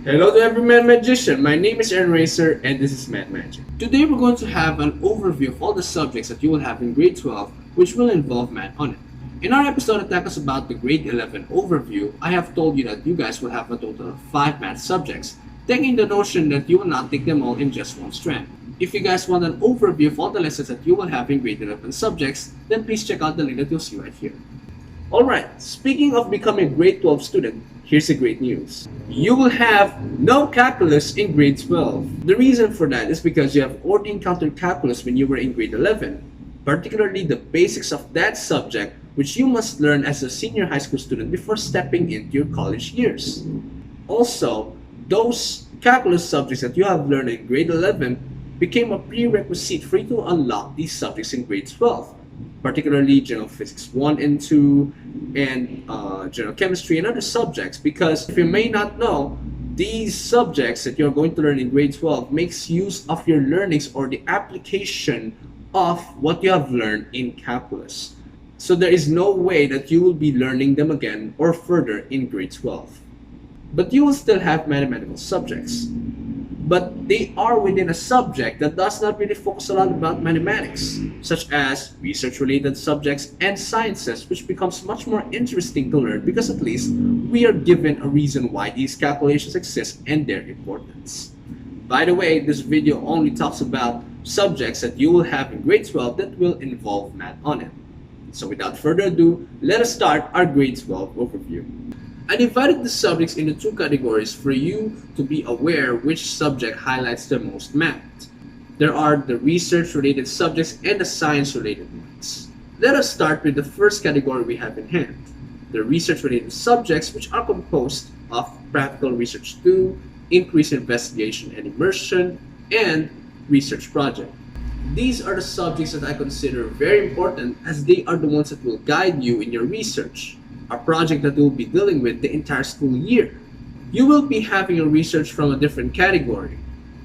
Hello to every man magician. My name is Aaron Racer and this is Mad Magic. Today we're going to have an overview of all the subjects that you will have in grade 12 which will involve math on it. In our episode that tackles about the grade 11 overview, I have told you that you guys will have a total of 5 math subjects, taking the notion that you will not take them all in just one strand. If you guys want an overview of all the lessons that you will have in grade 11 subjects, then please check out the link that you'll see right here. Alright, speaking of becoming a grade 12 student, here's the great news. You will have no calculus in grade 12. The reason for that is because you have already encountered calculus when you were in grade 11, particularly the basics of that subject which you must learn as a senior high school student before stepping into your college years. Also, those calculus subjects that you have learned in grade 11 became a prerequisite for you to unlock these subjects in grade 12, particularly general physics 1 and 2 and general chemistry and other subjects, because if you may not know, these subjects that you're going to learn in grade 12 makes use of your learnings or the application of what you have learned in calculus. So there is no way that you will be learning them again or further in grade 12. But you will still have mathematical subjects. But they are within a subject that does not really focus a lot about mathematics, such as research-related subjects and sciences, which becomes much more interesting to learn because at least we are given a reason why these calculations exist and their importance. By the way, this video only talks about subjects that you will have in grade 12 that will involve math on it. So without further ado, let us start our grade 12 overview. I divided the subjects into two categories for you to be aware which subject highlights the most math. There are the research-related subjects and the science-related ones. Let us start with the first category we have in hand, the research-related subjects, which are composed of practical research 2, increased investigation and immersion, and research project. These are the subjects that I consider very important as they are the ones that will guide you in your research, a project that you'll be dealing with the entire school year. You will be having a research from a different category.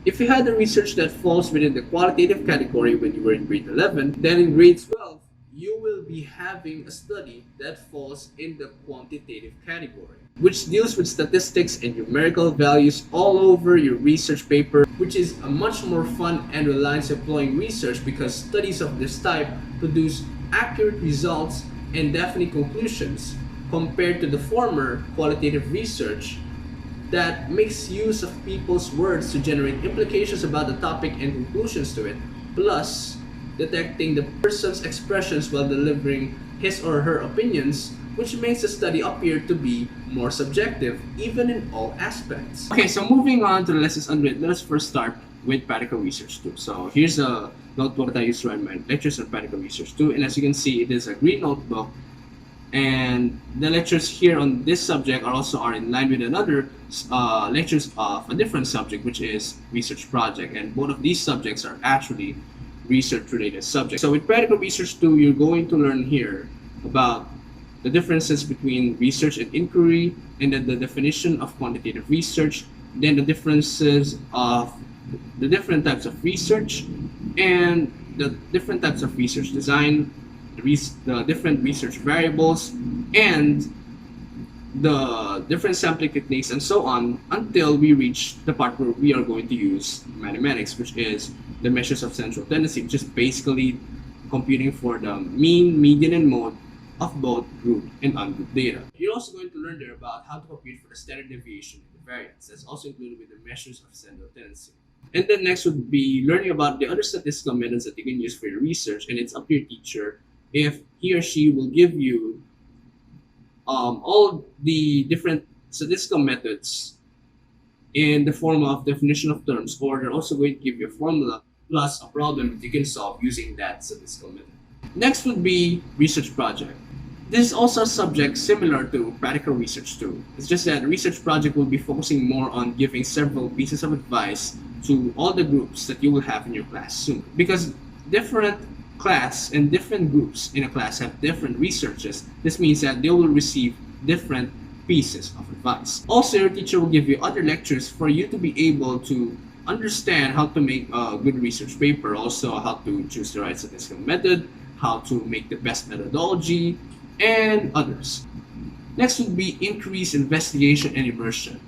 If you had a research that falls within the qualitative category when you were in grade 11, then in grade 12, you will be having a study that falls in the quantitative category, which deals with statistics and numerical values all over your research paper, which is a much more fun and reliance employing research because studies of this type produce accurate results and definite conclusions compared to the former qualitative research that makes use of people's words to generate implications about the topic and conclusions to it, plus detecting the person's expressions while delivering his or her opinions, which makes the study appear to be more subjective, even in all aspects. Okay, so moving on to the lessons unwritten, let us first start with practical research 2. So here's a notebook that I used to write my lectures on practical research 2, and as you can see, it is a green notebook, and the lectures here on this subject are in line with another lectures of a different subject, which is research project, and both of these subjects are actually research-related subjects. So with practical research 2, you're going to learn here about the differences between research and inquiry, and then the definition of quantitative research, then the differences of the different types of research, and the different types of research design, the different research variables, and the different sampling techniques, and so on, until we reach the part where we are going to use mathematics, which is the measures of central tendency, which is basically computing for the mean, median, and mode of both group and ungrouped data. You're also going to learn there about how to compute for the standard deviation and the variance. That's also included with the measures of central tendency. And then next would be learning about the other statistical methods that you can use for your research, and it's up to your teacher if he or she will give you all the different statistical methods in the form of definition of terms, or they're also going to give you a formula plus a problem that you can solve using that statistical method. Next would be research project. This is also a subject similar to practical research 2. It's just that research project will be focusing more on giving several pieces of advice to all the groups that you will have in your class soon. Because different class and different groups in a class have different researches, this means that they will receive different pieces of advice. Also, your teacher will give you other lectures for you to be able to understand how to make a good research paper, also how to choose the right statistical method, how to make the best methodology, and others. Next would be increased investigation and immersion.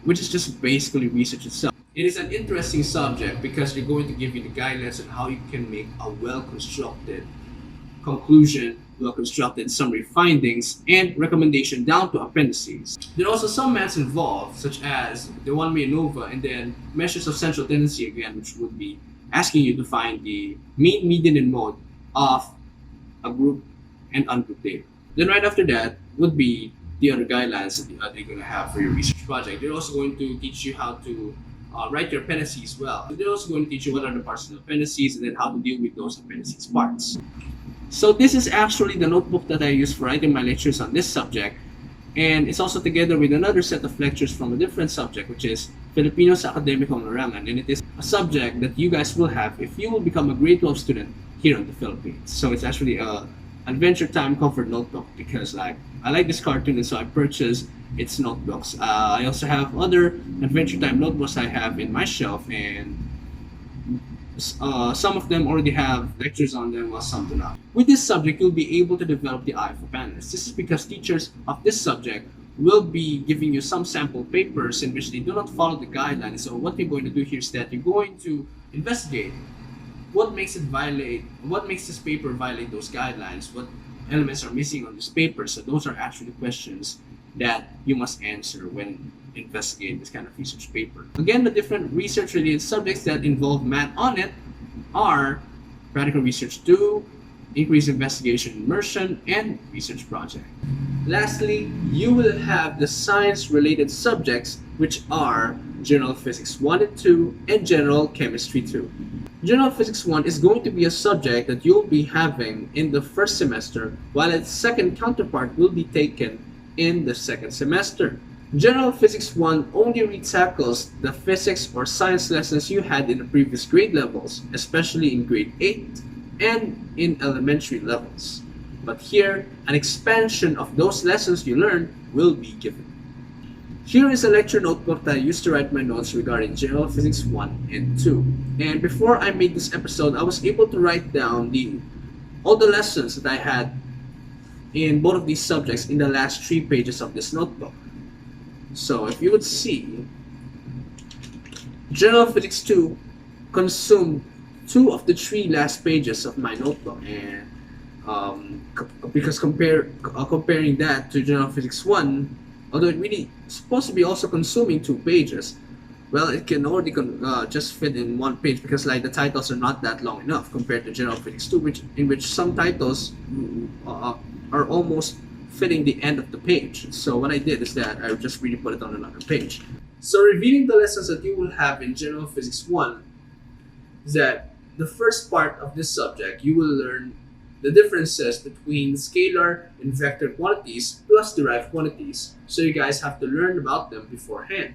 which is just basically research itself. It is an interesting subject because they're going to give you the guidelines on how you can make a well-constructed conclusion, well-constructed summary findings, and recommendation down to appendices. There are also some maths involved, such as the one-way ANOVA and then measures of central tendency again, which would be asking you to find the mean, median, and mode of a group and ungrouped data. Then right after that would be the other guidelines that they're going to have for your research project. They're also going to teach you how to write your appendices well. They're also going to teach you what are the parts of the appendices and then how to deal with those appendices parts. So this is actually the notebook that I use for writing my lectures on this subject, and it's also together with another set of lectures from a different subject, which is Filipino sa Akademikong Larangan, and it is a subject that you guys will have if you will become a grade 12 student here in the Philippines. So it's actually a Adventure Time comfort notebook because I like this cartoon, and so I purchased its notebooks. I also have other Adventure Time notebooks I have in my shelf, and some of them already have lectures on them, while some do not. With this subject, you'll be able to develop the eye of a panelist. This is because teachers of this subject will be giving you some sample papers in which they do not follow the guidelines. So what you're going to do here is that you're going to investigate what makes this paper violate those guidelines, what elements are missing on this paper. So those are actually questions that you must answer when investigating this kind of research paper. Again, the different research related subjects that involve math on it are practical research 2, increased investigation immersion, and research project. Lastly, you will have the science related subjects, which are general physics 1 and 2 and general chemistry 2. General Physics 1 is going to be a subject that you'll be having in the first semester, while its second counterpart will be taken in the second semester. General Physics 1 only retackles the physics or science lessons you had in the previous grade levels, especially in grade 8 and in elementary levels. But here, an expansion of those lessons you learned will be given. Here is a lecture notebook that I used to write my notes regarding General Physics 1 and 2. And before I made this episode, I was able to write down all the lessons that I had in both of these subjects in the last 3 pages of this notebook. So if you would see, General Physics 2 consumed 2 of the 3 last pages of my notebook, and because comparing that to General Physics 1, although it really supposed to be also consuming 2 pages, well, it can already just fit in 1 page because the titles are not that long enough compared to General Physics 2, in which some titles are almost fitting the end of the page. So what I did is that I just really put it on another page. So revealing the lessons that you will have in General Physics 1 is that the first part of this subject, you will learn the differences between scalar and vector quantities plus derived quantities. So you guys have to learn about them beforehand.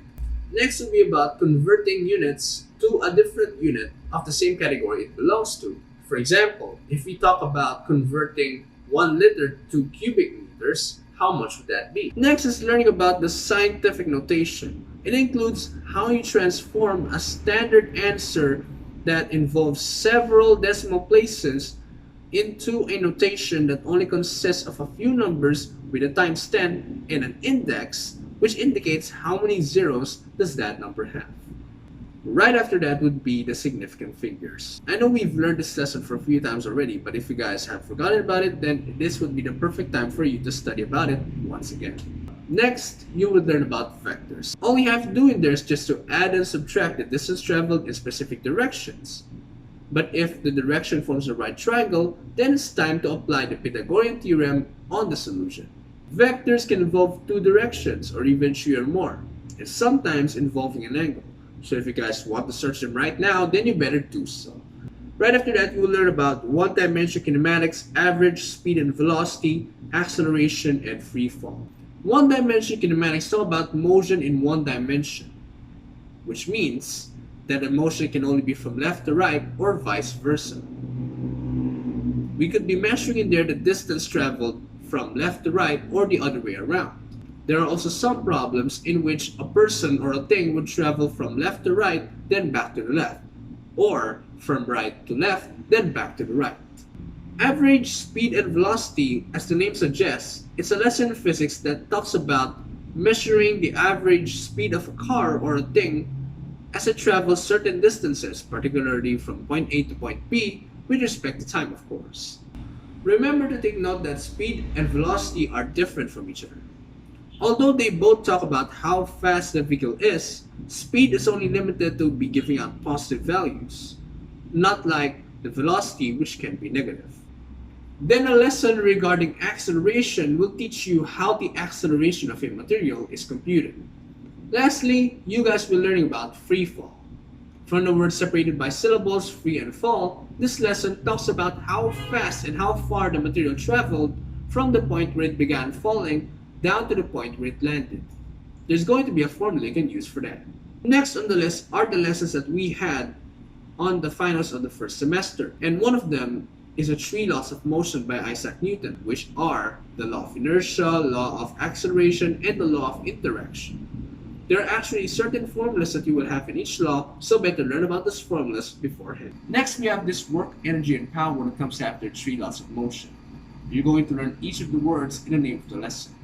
Next will be about converting units to a different unit of the same category it belongs to. For example, if we talk about converting 1 liter to cubic meters, how much would that be? Next is learning about the scientific notation. It includes how you transform a standard answer that involves several decimal places into a notation that only consists of a few numbers with a times 10 and an index, which indicates how many zeros does that number have. Right after that would be the significant figures. I know we've learned this lesson for a few times already, but if you guys have forgotten about it, then this would be the perfect time for you to study about it once again. Next, you would learn about vectors. All you have to do in there is just to add and subtract the distance traveled in specific directions. But if the direction forms a right triangle, then it's time to apply the Pythagorean theorem on the solution. Vectors can involve 2 directions or even 3 or more, and sometimes involving an angle. So if you guys want to search them right now, then you better do so. Right after that, you will learn about one-dimensional kinematics, average, speed and velocity, acceleration, and free fall. One-dimensional kinematics is all about motion in 1 dimension, which means that the motion can only be from left to right or vice versa. We could be measuring in there the distance traveled from left to right or the other way around. There are also some problems in which a person or a thing would travel from left to right, then back to the left, or from right to left, then back to the right. Average, speed, and velocity, as the name suggests, it's a lesson in physics that talks about measuring the average speed of a car or a thing as it travels certain distances, particularly from point A to point B, with respect to time, of course. Remember to take note that speed and velocity are different from each other. Although they both talk about how fast the vehicle is, speed is only limited to be giving out positive values, not like the velocity, which can be negative. Then a lesson regarding acceleration will teach you how the acceleration of a material is computed. Lastly, you guys will learn about freefall. From the words separated by syllables, free and fall, this lesson talks about how fast and how far the material traveled from the point where it began falling down to the point where it landed. There's going to be a formula you can use for that. Next on the list are the lessons that we had on the finals of the first semester, and one of them is the three laws of motion by Isaac Newton, which are the law of inertia, law of acceleration, and the law of interaction. There are actually certain formulas that you will have in each law, so better learn about those formulas beforehand. Next, we have this work, energy, and power that comes after three laws of motion. You're going to learn each of the words in the name of the lesson.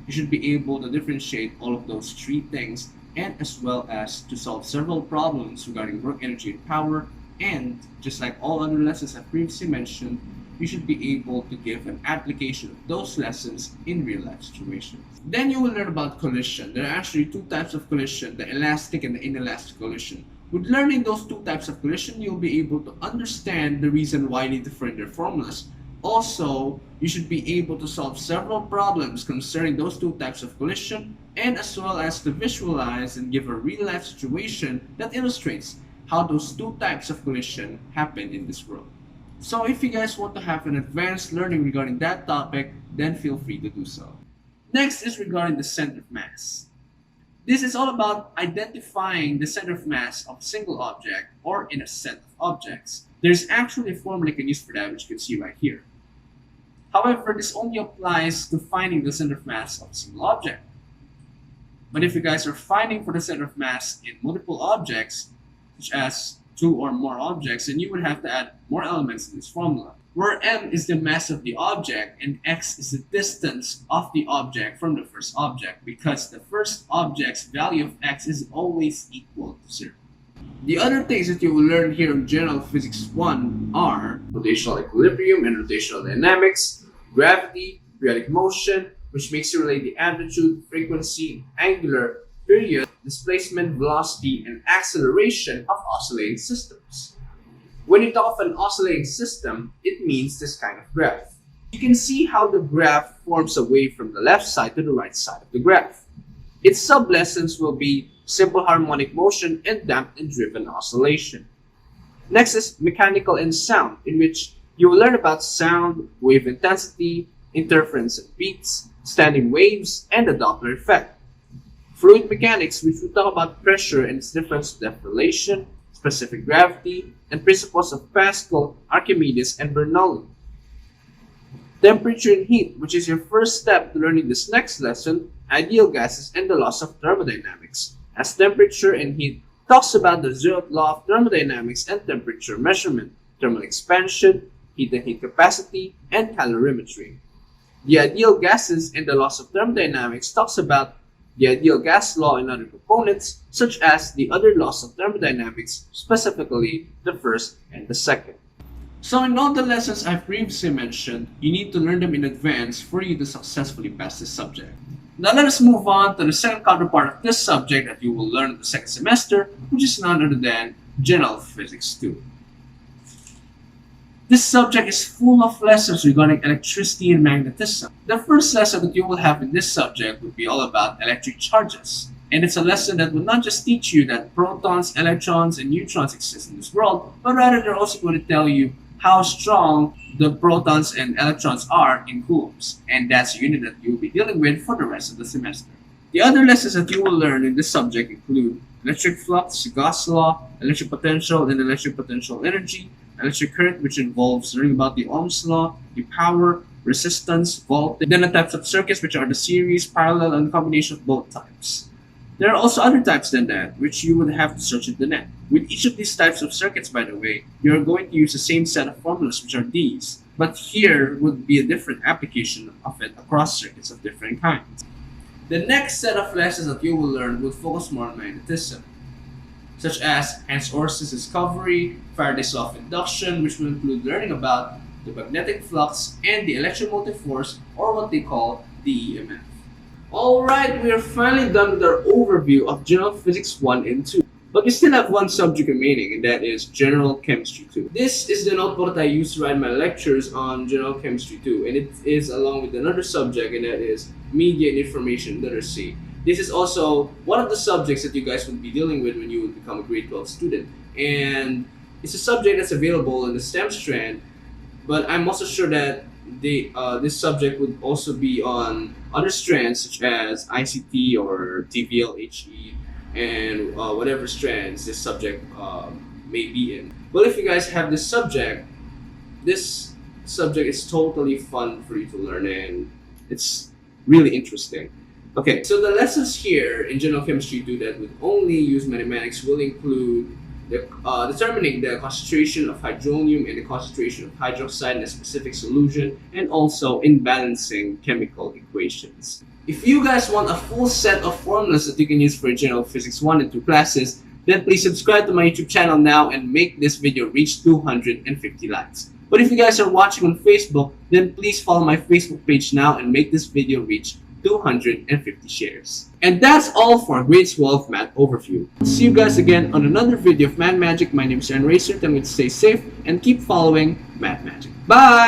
You should be able to differentiate all of those three things, and as well as to solve several problems regarding work, energy, and power. And just like all other lessons I've previously mentioned, you should be able to give an application of those lessons in real life situations. Then you will learn about collision. There are actually two types of collision, the elastic and the inelastic collision. With learning those two types of collision, you'll be able to understand the reason why you need to find their formulas. Also, you should be able to solve several problems concerning those two types of collision, and as well as to visualize and give a real life situation that illustrates how those two types of collision happen in this world. So if you guys want to have an advanced learning regarding that topic, then feel free to do so. Next is regarding the center of mass. This is all about identifying the center of mass of a single object or in a set of objects. There's actually a formula you can use for that, which you can see right here. However, this only applies to finding the center of mass of a single object. But if you guys are finding for the center of mass in multiple objects, such as two or more objects, then you would have to add more elements to this formula, where m is the mass of the object and x is the distance of the object from the first object, because the first object's value of x is always equal to 0. The other things that you will learn here in General Physics 1 are rotational equilibrium and rotational dynamics, gravity, periodic motion, which makes you relate the amplitude, frequency, angular, period, displacement, velocity, and acceleration of oscillating systems. When you talk of an oscillating system, it means this kind of graph. You can see how the graph forms away from the left side to the right side of the graph. Its sub-lessons will be simple harmonic motion and damped and driven oscillation. Next is mechanical and sound, in which you will learn about sound, wave intensity, interference and beats, standing waves, and the Doppler effect. Fluid mechanics, which will talk about pressure and its difference to depth relation, specific gravity, and principles of Pascal, Archimedes, and Bernoulli. Temperature and heat, which is your first step to learning this next lesson, ideal gases and the laws of thermodynamics, as temperature and heat talks about the zeroth law of thermodynamics and temperature measurement, thermal expansion, heat and heat capacity, and calorimetry. The ideal gases and the laws of thermodynamics talks about the ideal gas law and other components, such as the other laws of thermodynamics, specifically the first and the second. So in all the lessons I've previously mentioned, you need to learn them in advance for you to successfully pass this subject. Now let us move on to the second counterpart of this subject that you will learn in the second semester, which is none other than General Physics 2. This subject is full of lessons regarding electricity and magnetism. The first lesson that you will have in this subject would be all about electric charges. And it's a lesson that will not just teach you that protons, electrons, and neutrons exist in this world, but rather they're also going to tell you how strong the protons and electrons are in coulombs. And that's a unit that you'll be dealing with for the rest of the semester. The other lessons that you will learn in this subject include electric flux, Gauss law, electric potential, and electric potential energy, electric current, which involves learning about the Ohm's law, the power, resistance, voltage, then the types of circuits, which are the series, parallel, and combination of both types. There are also other types than that, which you would have to search in the net. With each of these types of circuits, by the way, you are going to use the same set of formulas, which are these. But here would be a different application of it across circuits of different kinds. The next set of lessons that you will learn will focus more on magnetism, such as Hans-Orst's discovery, Faraday's law of induction, which will include learning about the magnetic flux and the electromotive force, or what they call the EMF. Alright, we are finally done with our overview of General Physics 1 and 2. But we still have one subject remaining, and that is General Chemistry 2. This is the notebook that I use to write my lectures on General Chemistry 2, and it is along with another subject, and that is Media and Information Literacy. This is also one of the subjects that you guys will be dealing with when you will become a grade 12 student. And it's a subject that's available in the STEM strand, but I'm also sure that this subject would also be on other strands such as ICT or TVL-HE and whatever strands this subject may be in. Well, if you guys have this subject is totally fun for you to learn, and it's really interesting. Okay, so the lessons here in General Chemistry 2 that would only use mathematics will include determining the concentration of hydronium and the concentration of hydroxide in a specific solution, and also in balancing chemical equations. If you guys want a full set of formulas that you can use for General Physics 1 and 2 classes, then please subscribe to my YouTube channel now and make this video reach 250 likes. But if you guys are watching on Facebook, then please follow my Facebook page now and make this video reach 250 shares. And that's all for grade 12 math overview. See you guys again on another video of Math Magic. My name is Untitled Chapter. Tell me to stay safe and keep following Math Magic. Bye!